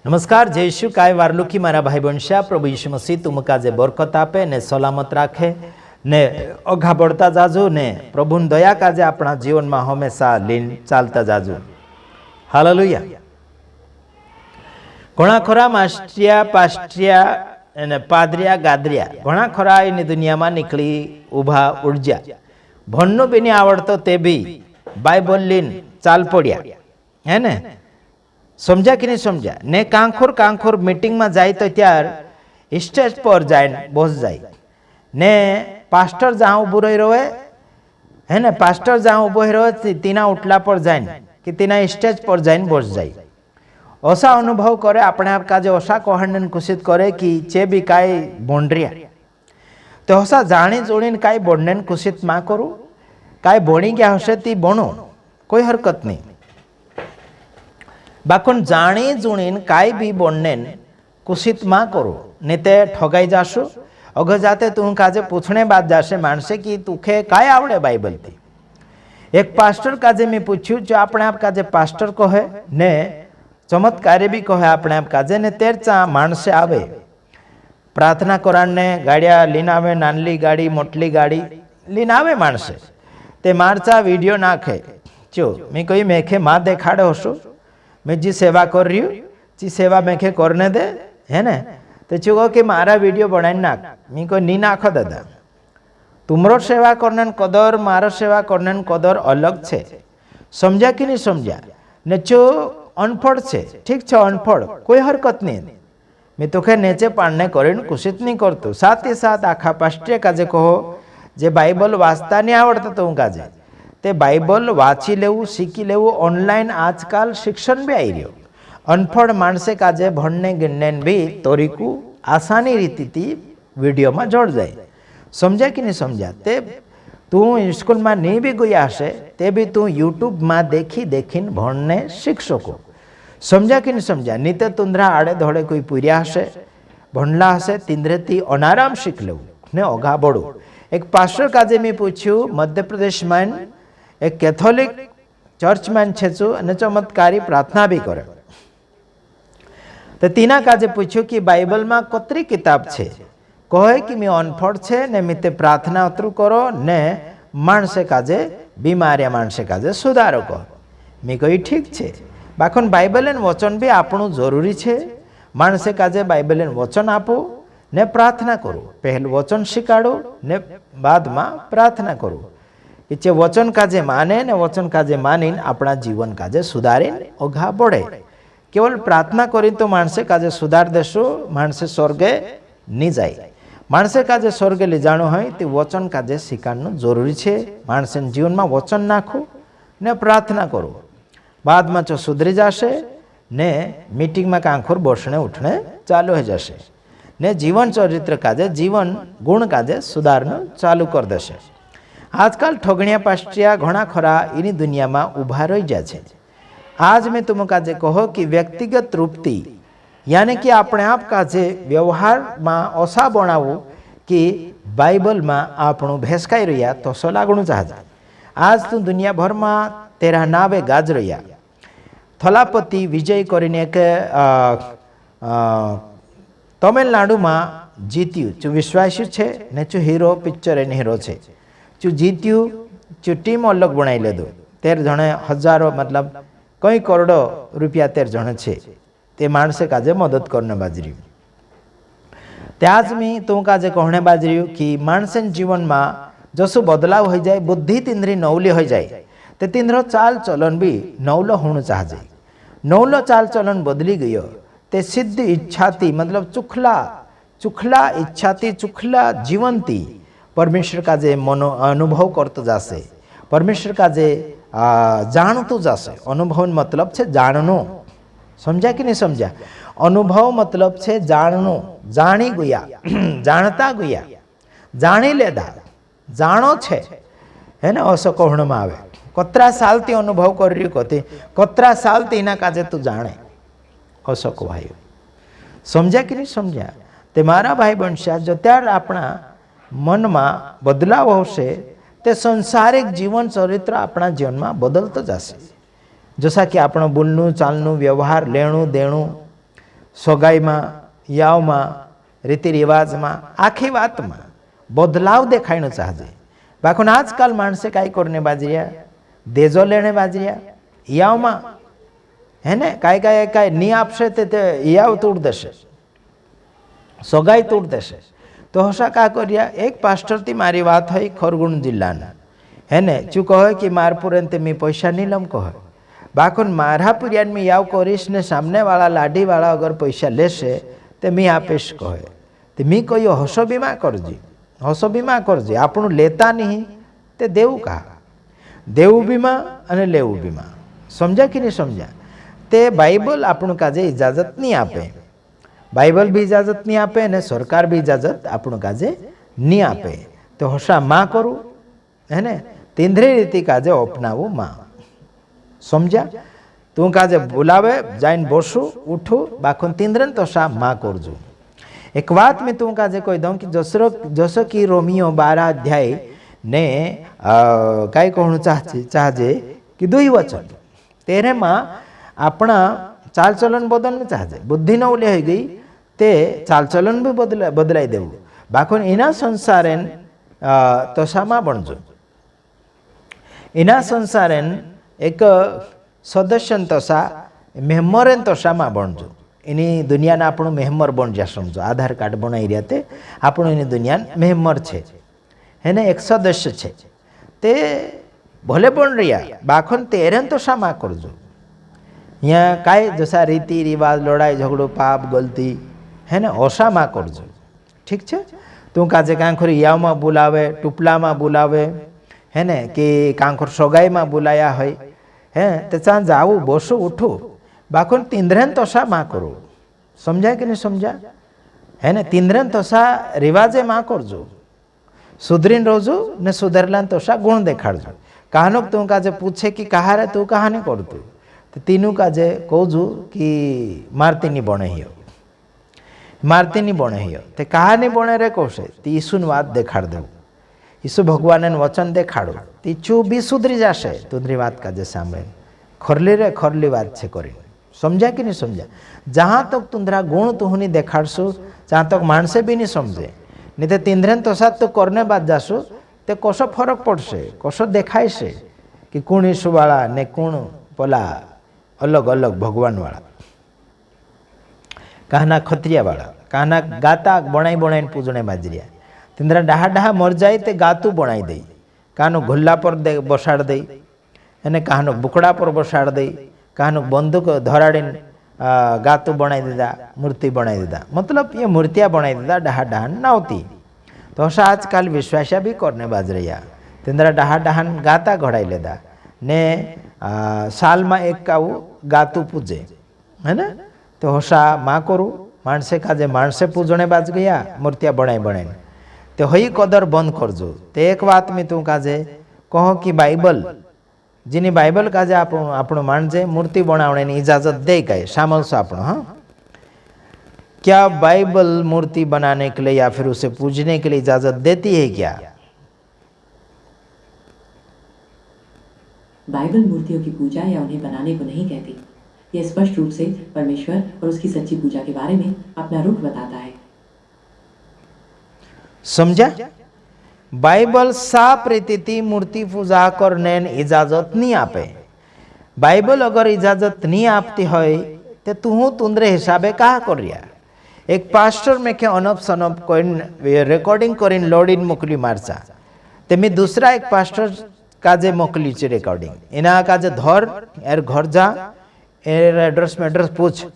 नमस्कार जय यीशु काय वारलुखी मारा भाई बहन प्रभु यीशु मसीह तुमका जे बरकत आपे ने सलामत राखे ने अघा बढ़ता जाजू ने प्रभु दया काजे अपना जीवन में हमेशा लीन चालता जाजू। हालेलुया। घणा खरा मास्ट्रिया पास्ट्रिया ने पादरिया गादरिया घणा खरा इन दुनिया में निकली उभा उर्जा भण्णु भी नहीं आवड़तो ते भी बाइबल लीन चाल पड़िया है ने समझा कि नहीं समझा ने कांखोर मीटिंग में जाए तो त्यार स्टेज पर जाए बस जाए ने पास्टर जहाँ उभो रही रहे है ने पास्टर जहाँ उभो रहे तीना उठला पर जाए कि तीना स्टेज पर जाए बस जाए ऐसा अनुभव करे अपने आप का जो ऐसा कहने कुशित करे कि चे भी काय बोंड्रिया तो ऐसा जाणी जोड़ी काय बोड़ने कुशित मा करूँ काय बोणी क्या हसे ती बोणो कोई हरकत नहीं बाखन जाणी जुणीन काय भी बोणने कुशित मा करो नेते ठगाई जाशो अगर जाते तू काजे पूछने बाद जाशे मानसे कि तुखे काय आवड़े बाइबल थी। एक पास्टर काजे मैं पूछ्यू जो अपने आप काजे पास्टर कहे ने चमत्कारी भी कहे अपने आप काजे ने तेरचा मानसे आवे प्रार्थना कराने गाड़िया लीन आवे नानली गाड़ी मोटली गाड़ी लीन आवे मानसे ते मारचा वीडियो नाखे चो मैं कोई मेखे माँ देखाड़े होशो मैं जी सेवा कर रही हूँ जी सेवा मैं के करने दे है ना तो चुको कि मारा वीडियो बनाई नाख मैं को नी नाखो दादा तुमरो सेवा करने कदर मारो सेवा करने कदर अलग छे समझा कि नहीं समझा ने चो अनपढ़ छे ठीक छे अनपढ़ कोई हरकत नहीं मैं तो खे नेचे पाड़ने करीने कुशित नहीं करतो साथ ही साथ आखा पास्ट्रिया काजे कहो जे बाइबल वाचता नहीं आवड़ता तो हूँ काजे ते बाइबल वाँची लेवू शीखी लेवू ऑनलाइन आजकल शिक्षण भी आई रह्यो अनपढ़ मानसे काजे भणने गिणने भी तरीकू आसानी रीति थी वीडियो में जोड़ जाए समझा कि नहीं समझा ते तू स्कूल में नहीं भी गया हसे ते भी तू यूट्यूब में देखी देखीन भणने शीख सको समझा कि नहीं समझा नहीं तो तुंदरा आड़े धोड़े कोई पूर्या हसे भणला हसे तिंद्रे थी अनाराम शीख लेवू ने अघा बढ़ू। एक पास्टर काजे मैं पूछ्यू मध्य प्रदेश में एक कैथोलिक चर्च मैन छे अने चमत्कारी प्रार्थना भी करे तो तीना काजे पूछ्यू कि बाइबल में कतरी किताब छे कहे कि मैं अनपढ़ छे ने मिते प्रार्थना अतरू करो ने मानसे काजे बीमारिया मानसे काजे सुधारो कहो मैं कही ठीक छे बाखन बाइबल वचन भी आपणु जरूरी छे मानसे काजे बाइबल वचन आपो ने प्रार्थना करो पहलू वचन शिकाड़ो ने बाद में प्रार्थना करो कि वचन काजे माने ने वचन काजे मानीन अपना जीवन काजे सुधारे अघा बढ़े केवल प्रार्थना करी तो मानसे काजे सुधार देशो मानसे स्वर्गे नहीं जाए मानसे काजे स्वर्गे ले जाणो है तो वचन काजे शिकाड़नु जरूरी है मानसे जीवन में वचन नाखो ने प्रार्थना करो बाद में जो सुधरी जाशे ने मीटिंग में कांखोर बसने उठने चालू हो जाशे ने जीवन चरित्र काजे जीवन गुण काजे सुधारनु चालू कर देशे। आजकल ठगणिया पास्ट्रिया घणा खरा इनी दुनिया में उभा रही जाए। आज मैं तुम काजे कहो कि व्यक्तिगत तृप्ति यानी कि अपने आप काजे व्यवहार में ऐसा बनावू कि बाइबल में आपणु भेसकाई रह्या तो सो लागणु चाहता। आज तू दुनिया भर में तेरा नावे गाज रह्या थलापति विजय करीने एक तमिलनाडु में जीत्यु चु विश्वासी छे ने चु हीरो पिक्चर एन हीरो छे चु जीत्यु चु टीम अलग बनाई लीधु 13 जणे हजारों मतलब कई करोड़ों रुपया 13 जणे छे ते माणसे काजे मदद करने बाजरी त्याज मी तो काजे कहने बाजरी कि माणसे जीवन में जसो बदलाव हो जाए बुद्धि तिंद्री नवली हो जाए ते तिंद्रो चाल चलन भी नवलो होणु चाहे नवलो चाल चलन बदली गयो ते सिद्ध इच्छाती मतलब चुखला इच्छाती चुखला जीवनती परमेश्वर का जे मनो अनुभव करते जासे परमेश्वर का जे जानतु जासे अनुभव मतलब छे जाननो समझा कि नहीं समझा अनुभव मतलब छे जाननो जानी गया जानता गया जानी लेदा जानो छे है ना असो कहण में आवे कतरा साल थी अनुभव कर रही कते कतरा साल थी इना काजे तू जाने असो कहाय समझा कि नहीं समझा ते मारा भाई बहन जो त्यार अपना मन में बदलाव होशे ते संसारिक जीवन चरित्र अपना जीवन में बदलते जाशे जसा कि आपण बोलनु चालनु व्यवहार लेणु देणु સોગાઈમાં, યાવમાં, રીતિ રિવાજમાં, આખી વાતમાં બદલાવ દેખાયનો ચાહજે. બાકી આજકાલ માણસે કાંઈ કરીને બાજર્યા, દેજો લેણે બાજર્યા, યાવમાં હે ને કાંઈ નહીં આપશે તે યાવ તોડ દેશે, સોગાઈ તોડ દેશે. તો હસા કા કર્યા, એક પાસ્ટરથી મારી વાત હોય ખરગુણ જિલ્લાના, હે ને ચું કહે કે માર પુરેન તે મેં પૈસા નહીં લમ કહે. બાકુન મારા પુરિયાન મેં યાવ કરીશ ને સામનેવાળા લાડીવાળા અગર પૈસા લેશે તે મેં આપીશ કહે. તે મેં કહ્યું હસો બીમા કરજે, હસો બીમા કરજે. આપણું લેતા નહીં તે દેવું કહા, દેવું બીમા અને લેવું બીમા. સમજ્યા કે નહીં સમજ્યા? તે બાઇબલ આપણું કાજે ઇજાજત નહીં આપે. બાઇબલ બી ઇજાજત નહીં આપે અને સરકાર બી ઇજાજત આપણું કાજે નહીં આપે. તો હસા માં કરું હે ને તીંધરી રીતિ કાજે અપનાવું માં. સમજ્યા? તું કાજે બોલાવે જઈને બોસું ઉઠું, બાખું તીંદ્રન તો શા માં કરજો. એક વાત મેં તું કાજે કહી દઉં કે જસો કે રોમિયો 12 અધ્યાય ને કાંઈ કહું ચાહજે કે દુઈ વચન તેરેમાં આપણા ચાલચલન બદલને ચાહજે. બુદ્ધિ ન ઓલે હોઈ ગઈ તે ચાલચલન બી બદલાઈ દેવું. બાખું એના સંસારેન તો શામાં બનજો, એના સંસારેન એક સદસ્યન તસા મેમ્મરેન તો શામાં બનજો. એની દુનિયાના આપણું મેમ્બર બન જ્યાં સમજો. આધાર કાર્ડ બનાવી રહ્યા તે આપણું એની દુનિયા મેમ્બર છે, એને એક સદસ્ય છે. તે ભલે પણ રહ્યા બાખોન તેરેન તો શામાં કરજો. અહીંયા કાંઈ જસા રીતિ રિવાજ, લડાઈ ઝઘડો, પાપ ગલતી હે ને ઓછામાં કરજો. ઠીક છે? તું કાજે કાંખોરી યાવમાં બોલાવે, ટુપલામાં બોલાવે હે ને કે કાંખોર સોગાઈમાં બોલાયા હોય હે તે ચાંદ આવું બોસું ઉઠું, બાકોને તીંદ્રેન તો શા માં કરું. સમજાય કે નહીં સમજા? હે ને તીંદ્રેન તો શા રિવાજે માં કરજો. સુધરીને રોજો ને સુધરલાને તો શા ગુણ દેખાડજો. કહાનો તું કાજે પૂછે કે કહારે તું કહાને કરતું, તો તીનું કાજે કહું છું કે મારતીની બણે હિયો, મારતીની બણે હિયો. તે કહાની બણે રે કહશે તે ઈસુની વાત દેખાડ દેવું. ઈસુ ભગવાનને વચન દેખાડો તે ચું બી સુધરી જશે. તુંધરી વાત કાજે સાંભળે ખરલી રે ખરલી વાત છે કરી. સમજ્યા કે નહીં સમજ્યા? જहाँ તક તુંધરા ગુણ તુહની દેખાડશું ત્યાં તક માણસે બી નહીં સમજે. નહીં તો તીંધરેન તો સાત તું કરને બાદ જાશું તે કશો ફરક પડશે, કશો દેખાય છે કે કોણ ઈસુવાળા ને કોણ પેલા અલગ અલગ ભગવાનવાળા, કાહના ખત્રિયાવાળા, કાહના ગાતા બનાવીને પૂજણે બાજર્યા. તીંધરા ડાહા ડાહા મર જાય તે ગાતું બનાવી દઈ, કાહનું ગલ્લા પર બસાડ દઈ અને કાહનું બુકડા પર બસાડ દઈ, કાહનું બંદૂક ધરાડીને ગાતું બનાવી દીધા, મૂર્તિ બનાવી દીધા. મતલબ એ મૂર્તિયા બનાવી દીધા ડાહા ડાહન નાવતી. તો હશે આજકાલ વિશ્વાસ્યા બી કરને બાજ રહ્યા. તીંધરા ડાહા ડાહન ગાતા ઘડાઈ લીધા ને સાલમાં એક આવું ગાતું પૂજે હે ને. તો હશા માં કરું માણસે કાજે માણસે પૂજણે બાજ ગયા મૂર્તિયા બનાવીને. તો હઈ કદર બંધ કરજો. તે એક વાત મેં તું કાજે કહો કે બાઇબલ જેની બાઇબલ કાજે આપણું માણજે મૂર્તિ બનાવવાની इजाजत दे गए शामिल से આપણો. हाँ, क्या बाइबल मूर्ति बनाने के लिए या फिर उसे पूजने के लिए इजाजत देती है क्या? बाइबल मूर्तियों की पूजा या उन्हें बनाने को नहीं कहती. यह स्पष्ट रूप से परमेश्वर और उसकी सच्ची पूजा के बारे में अपना रुख बताता है. समझा? बाइबल साफ रीति मूर्ति पूजा करने इजाजत नहीं आपे. बाइबल अगर इजाजत नहीं आपती હોય तो तू तुंदरे हिसाबे कहा कर रिया. एक पास्टर में के अनप सनप कोई रेकॉर्डिंग करीन लोडीन मोकली मारचा ते मैं दूसरा एक पास्टर काजे मोकली चे रेकॉर्डिंग एना काजे धर एर घर जा एर एड्रेस में एड्रेस पूछ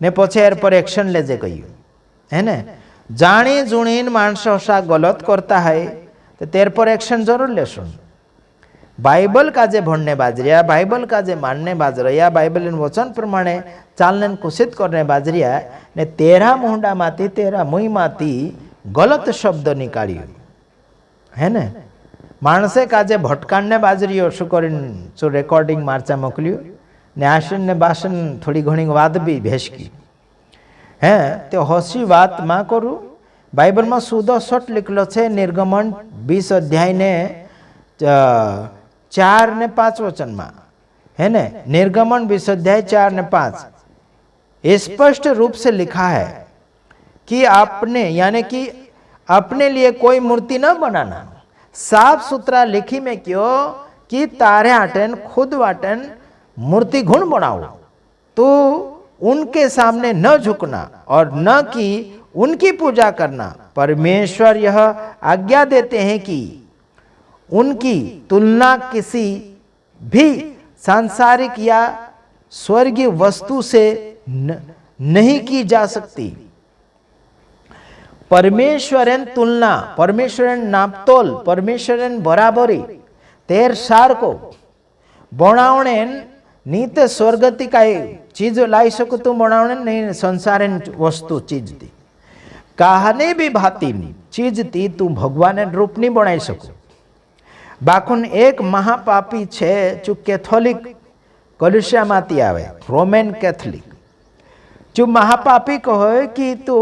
ने पछे एर पर एक्शन लेजे कहियो है ने. जाणी जुणीन माणस अशा गलत करता है तो तेर पर एक्शन जरूर लेशुं. बाइबल काजे भणने बाजरिया, बाइबल काजे मानने बाजरिया, बाइबल वचन प्रमाणे चालने कुशित करने बाजरिया ने तेरा मुंडा माती तेरा मुई माती गलत शब्द निकालियो है ने. माणसे काजे भटकाणने बाजरियो शू करीने जो रेकॉर्डिंग मारचा मोकल्यो ने आशीन ने बासन थोड़ी घणी वात बी भेशकी है. तो हसी बात मां करूँ. बाइबल में सुदो सट लिखलो है निर्गमन 20 अध्याय ने 4 ने 5 वचन में है ने. निर्गमन 20 अध्याय 4 ने 5 स्पष्ट रूप से लिखा है कि आपने यानी कि अपने लिए कोई मूर्ति न बनाना। साफ सुथरा लिखी में क्यों कि तारे आटन खुद वाटन मूर्ति गुण बनाओ, तो उनके सामने न झुकना और न कि उनकी पूजा करना। परमेश्वर यह आज्ञा देते हैं कि उनकी तुलना किसी भी सांसारिक या स्वर्गीय वस्तु से नहीं की जा सकती। परमेश्वरन तुलना, परमेश्वरन नापतोल, परमेश्वरन बराबरी तेर सार को बनावणे नीत स्वर्गती काई चीज लाई सको तो बनावणे नहीं संसारन वस्तु चीज थी कहने भी भाती चीज थी तू भगवान रूप नहीं बनाई सको। बाकुन एक महापापी छे जो कैथोलिक कलुशिया माती आवे रोमन कैथोलिक जो महापापी कहे कि तू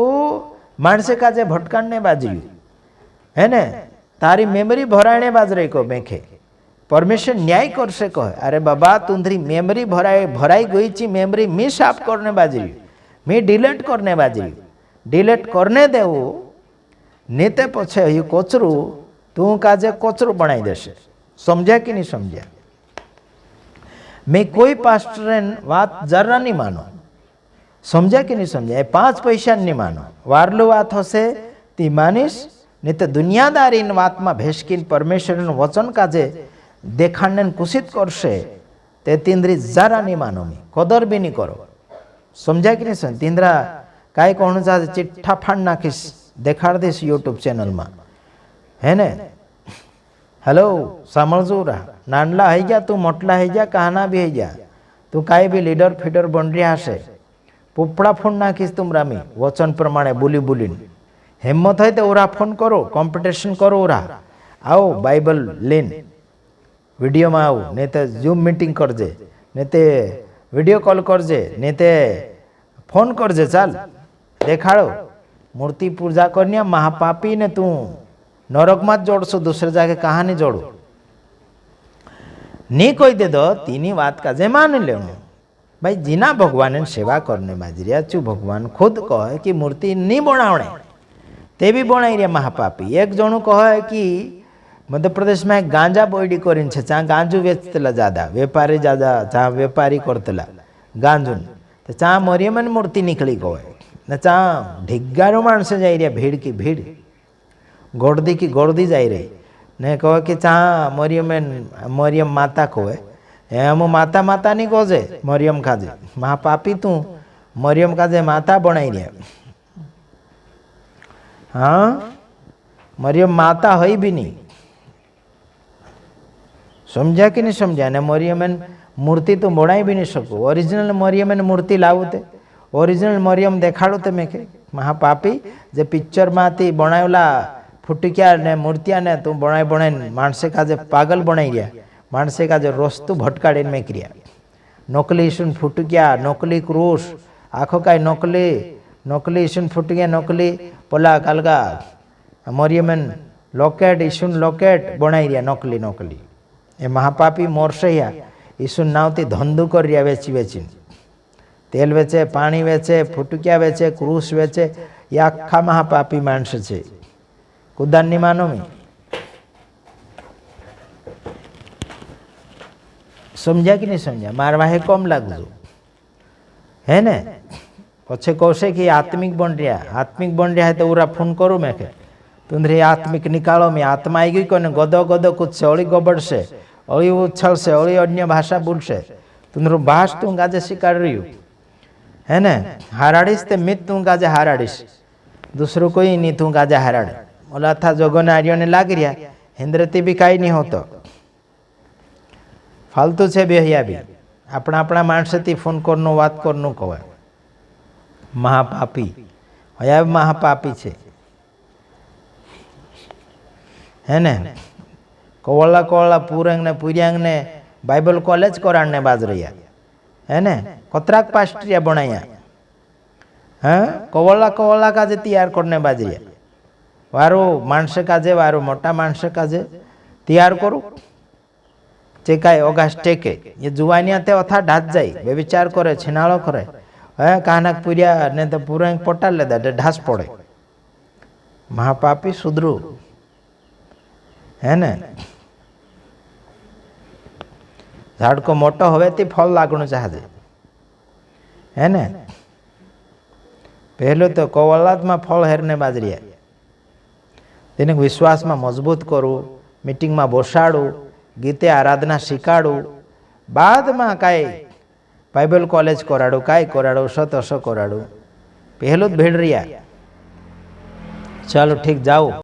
मानसे का जे भटकाने बाजी है ने तारी मेमरी भराने बाज रही को मेखे परमेश्वर न्याय कर से कहे अरे बाबा तुंदरी मेमरी भराई गई ची मेमरी मी साफ करने बाजी मी डिलीट करने बाजी डिलीट करने देव नेते पछे ये कोचरू तू काजे कोचरू बनाई देशे। समझा कि नहीं समझा? मैं कोई पास्टर बात जरा नहीं मानो। समझा कि नहीं समझा? ये 5 पैसा नहीं मानो। वारलू बात होसे ती मानिस नहीं तो दुनियादारी इन बात में भेशकीन परमेश्वर वचन काजे देखाने कुशित करशे ते तींद्री जरा नहीं मानो मी कदर भी नहीं करो। समझा कि नहीं समझ? तींद्रा काई कहूँ चाहे चिट्ठा फाड़ नाखीश देखाड़ दीश यूट्यूब चैनल में है ने। हेलो सामझो रहा नानला है गया तू मोटला है गया कहना भी है गया तू काई भी लीडर फीडर बन रहा है पोपड़ा फोन नाखीश तुम रामी वचन प्रमाणे बोली बोली हिम्मत है तो ओरा फोन करो कॉम्पिटिशन करो ओरा आओ बाइबल लेन वीडियो में आओ नहीं तो जूम मीटिंग करजे नहीं तो वीडियो कॉल करजे नहीं तो फोन करजे चाल देखाड़ो मूर्ति पूजा करनी महापापी ने तू नरक मत जोड़सो दूसरे जाके कहा नहीं जोड़ो नहीं कोई दे दो तीनी बात का जे मान ले भाई जिना भगवान सेवा करने बाजरिया चू भगवान खुद कहे कि मूर्ति नहीं बनावणे ते भी बनाई रहा महापापी। एक जणु कहे कि मध्य प्रदेश में गांजा बोयडी करीन छे चा गांजू वेचतेला ज्यादा वेपारी ज्यादा चा वेपारी करतेला गांजून तो चा मरियमन मूर्ति निकली कहे न चा ढिग्गारो माणसे जाई रहा भीड़ की भीड़ गोड़दी की गोड़दी जाई रही ने कहे कि चा मरियम माता कहे हम माता माता नहीं कहे मरियम काजे महापापी तू मरियम काजे माता बनाई रहा। हाँ मरियम माता है भी नहीं। समझा कि नहीं समझा? ने मरियमन मूर्ति तो बनाई भी नहीं सको। ओरिजिनल मरियमन मूर्ति लावो ते ओरिजिनल मरियम देखाड़ो ते मैं के महापापी जे पिक्चर में थी बनावेला फुटकिया ने मूर्तिया ने तू बनाई बनाई मानसे का जे पागल बनाई गया मानसे का जो रोस्तु भटकाड़ी में क्रिया नकली ईसुन फुटकिया नकली क्रूस आखो का नकली नकली ईसुन फुटकिया नकली पोला कालगा मरियमन लॉकेट ईसुन लॉकेट बनाई रिया नकली नकली ए महापापी मोरसैया ईसुन नावती धंधु कर रिया वेची वेची तेल वेचे पानी वेचे फुटकिया वेचे क्रूस वेचे ये आखा महापापी मानस छे। कुदान नहीं मानो मी। समझा कि नहीं समझा? मारवा है कम लागजो है ने पछे कहे कि आत्मिक बन रहा है तो उरा फोन करो मैं के तुंदरी आत्मिक निकालो मैं आत्मा आई गई कोने गदो गदो कुछ से अड़ी गबड़ से अड़ी उछल से अड़ी अन्य भाषा बोल से तुंदरो भाष तू गाजे शिकार रही है ने हाराड़ीस ते मित तू गाजे हाराड़ीस दूसरो कोई नहीं तू गाजे हाराड़े ओला था जोगो ने आर्यो ने लाग रिया हिंद्रती भी काई नहीं होतो फालतू छे बेहिया भी अपना अपना माणसती फोन करनो बात करनो कहे महापापी हया महापापी छे है ने कोवला कोवला पूरंग ने पुरियांग ने बाइबल कॉलेज कराने बाज रहा है ने कतराक पास्ट्रिया बनाया हाँ कोवला कोवला काजे तैयार करने बाज रहा वारो मानसे काजे वारो मोटा मानसे काजे तैयार करो चेकाय ओगास टेके ये जुवानिया ते अथा ढात जाए वे विचार करे छिनाळो करे હે કાનક પૂર્યા ને તો પૂરા પોટા લેતા એટલે ઢાસ પડે મહાપાપી સુધરું હે ને ઝાડકો મોટો હવે તે ફળ લાગણું ચાહજે હે ને પહેલું તો કૌલાદમાં ફળ હેરને બાજરીયા તેને વિશ્વાસમાં મજબૂત કરવું મીટિંગમાં બોસાડવું ગીતે આરાધના શીખાડવું બાદમાં કાંઈ બાઇબલ કોલેજ કરાડું કાંઈ કરાડું સતસો કરાડું પહેલું જ ભેળ રહ્યા ચાલો ઠીક જાઓ